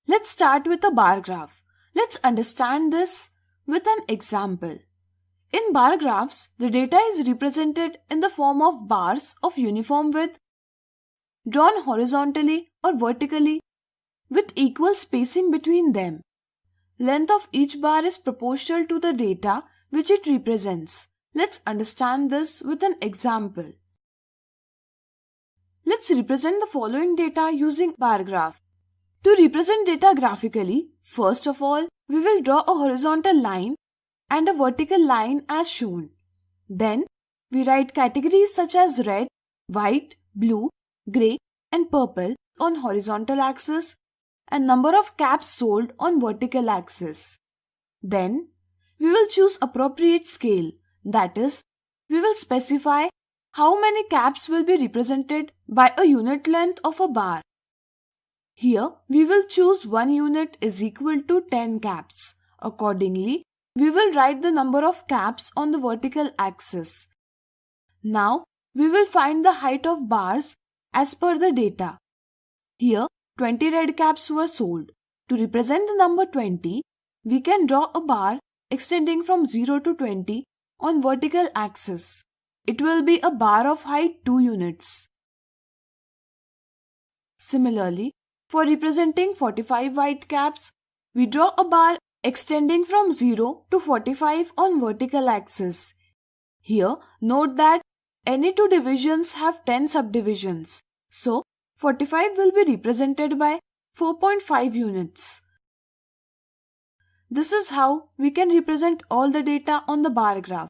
Let's start with a bar graph. Let's understand this with an example. In bar graphs, the data is represented in the form of bars of uniform width, drawn horizontally or vertically with equal spacing between them. Length of each bar is proportional to the data which it represents. Let's understand this with an example. Let's represent the following data using bar graph. To represent data graphically, first of all, we will draw a horizontal line and a vertical line as shown. Then, we write categories such as red, white, blue, grey and purple on horizontal axis and number of caps sold on vertical axis. Then, we will choose appropriate scale, that is, we will specify how many caps will be represented by a unit length of a bar. Here, we will choose 1 unit is equal to 10 caps. Accordingly, we will write the number of caps on the vertical axis. Now, we will find the height of bars as per the data. Here, 20 red caps were sold. To represent the number 20, we can draw a bar extending from 0 to 20 on vertical axis. It will be a bar of height 2 units. Similarly, for representing 45 white caps, we draw a bar extending from 0 to 45 on vertical axis. Here, note that any two divisions have 10 subdivisions. So, 45 will be represented by 4.5 units. This is how we can represent all the data on the bar graph.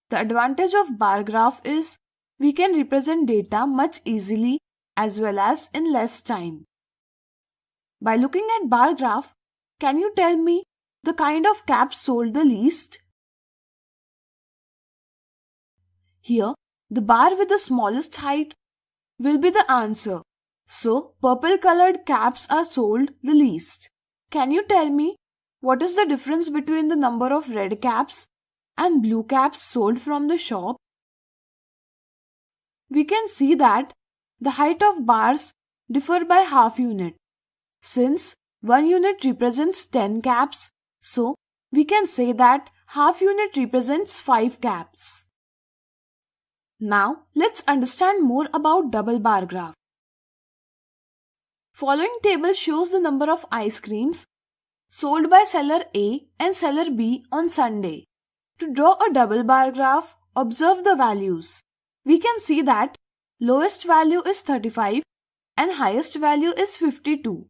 The advantage of bar graph is we can represent data much easily as well as in less time. By looking at bar graph, can you tell me the kind of caps sold the least? Here, the bar with the smallest height will be the answer. So, purple colored caps are sold the least. Can you tell me what is the difference between the number of red caps and blue caps sold from the shop? We can see that the height of bars differ by half unit. Since 1 unit represents 10 caps, so we can say that half unit represents 5 caps. Now, let's understand more about double bar graph. Following table shows the number of ice creams sold by seller A and seller B on Sunday. To draw a double bar graph, observe the values. We can see that lowest value is 35 and highest value is 52.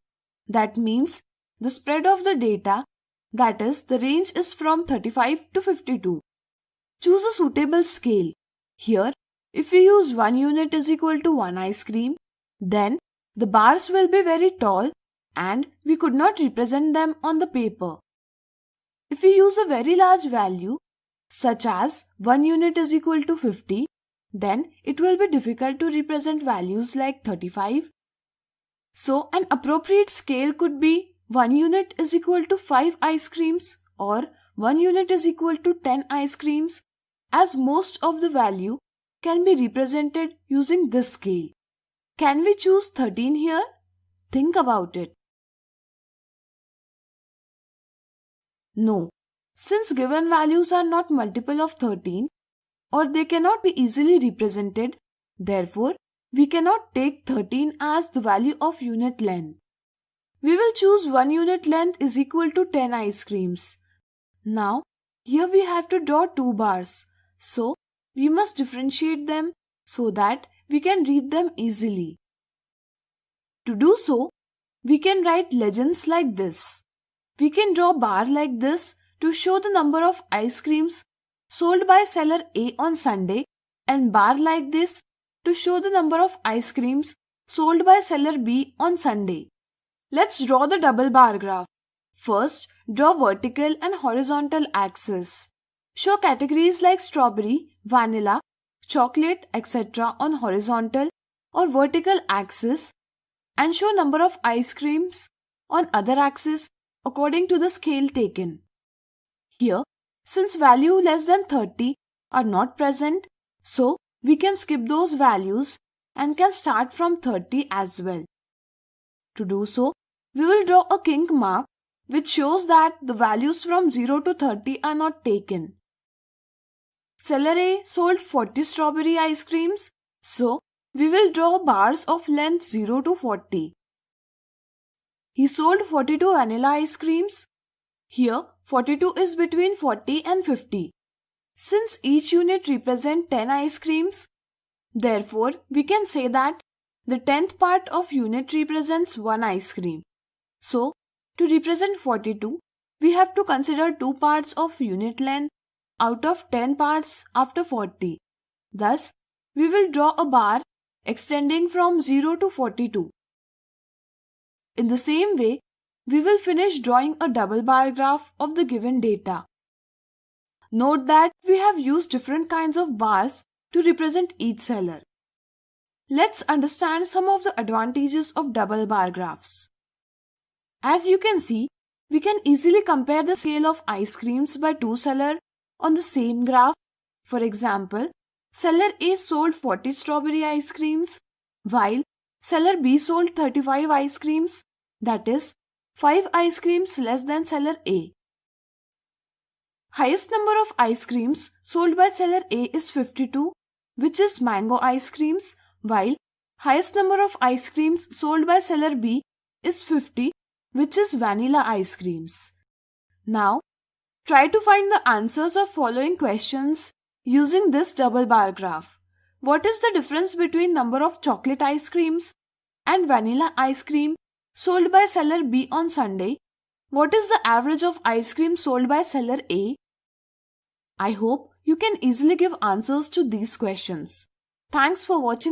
That means the spread of the data, that is, the range is from 35 to 52. Choose a suitable scale. Here, if we use 1 unit is equal to 1 ice cream, then the bars will be very tall and we could not represent them on the paper. If we use a very large value, such as 1 unit is equal to 50, then it will be difficult to represent values like 35. So, an appropriate scale could be 1 unit is equal to 5 ice creams or 1 unit is equal to 10 ice creams, as most of the value can be represented using this scale. Can we choose 13 here? Think about it. No, since given values are not multiple of 13 or they cannot be easily represented, therefore, we cannot take 13 as the value of unit length. We will choose 1 unit length is equal to 10 ice creams. Now, here we have to draw 2 bars. So, we must differentiate them so that we can read them easily. To do so, we can write legends like this. We can draw bar like this to show the number of ice creams sold by seller A on Sunday and bar like this to show the number of ice creams sold by seller B on Sunday. Let's draw the double bar graph. First, draw vertical and horizontal axis. Show categories like strawberry, vanilla, chocolate, etc. on horizontal or vertical axis and show number of ice creams on other axis according to the scale taken. Here, since value less than 30 are not present, so we can skip those values and can start from 30 as well. To do so, we will draw a kink mark which shows that the values from 0 to 30 are not taken. Seller A sold 40 strawberry ice creams, so we will draw bars of length 0 to 40. He sold 42 vanilla ice creams. Here 42 is between 40 and 50. Since each unit represents 10 ice creams, therefore we can say that the 10th part of unit represents 1 ice cream. So, to represent 42, we have to consider 2 parts of unit length out of 10 parts after 40. Thus, we will draw a bar extending from 0 to 42. In the same way, we will finish drawing a double bar graph of the given data. Note that we have used different kinds of bars to represent each seller. Let's understand some of the advantages of double bar graphs. As you can see, we can easily compare the sale of ice creams by two sellers on the same graph. For example, seller A sold 40 strawberry ice creams, while seller B sold 35 ice creams, that is, 5 ice creams less than seller A. Highest number of ice creams sold by seller A is 52, which is mango ice creams, while highest number of ice creams sold by seller B is 50, which is vanilla ice creams. Now, try to find the answers of following questions using this double bar graph. What is the difference between number of chocolate ice creams and vanilla ice cream sold by seller B on Sunday? What is the average of ice cream sold by seller A? I hope you can easily give answers to these questions. Thanks for watching.